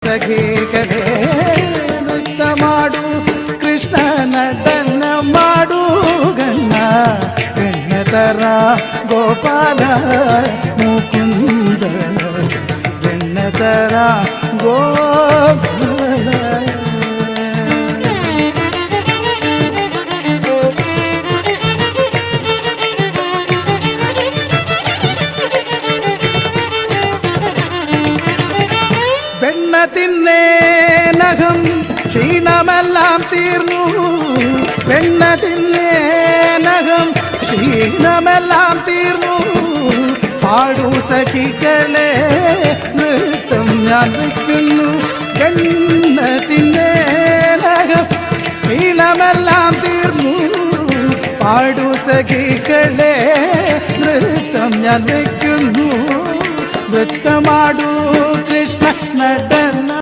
ಸಖಿಗಳೇ ನೃತ್ಯ ಮಾಡು ಕೃಷ್ಣ ನಟನ ಮಾಡು ಗಣ್ಣ ಗಣ್ಯತರ ಗೋಪಾಲ ಮುಕುಂದ ಗಣ್ಯತರ ಗೋಪಾಲ. തിന്നേനകം ക്ഷീണമെല്ലാം തീർന്നു വെണ്ണ തിന്നേനകം ക്ഷീണമെല്ലാം തീർന്നു പാടൂ സഖികളെ നൃത്തം ഞാൻ വയ്ക്കുന്നു വെണ്ണ തിന്നേനകം ക്ഷീണമെല്ലാം തീർന്നു പാടൂ സഖികളെ നൃത്തം ഞാൻ വയ്ക്കുന്നു നൃത്തമാടൂ കൃഷ്ണ നടന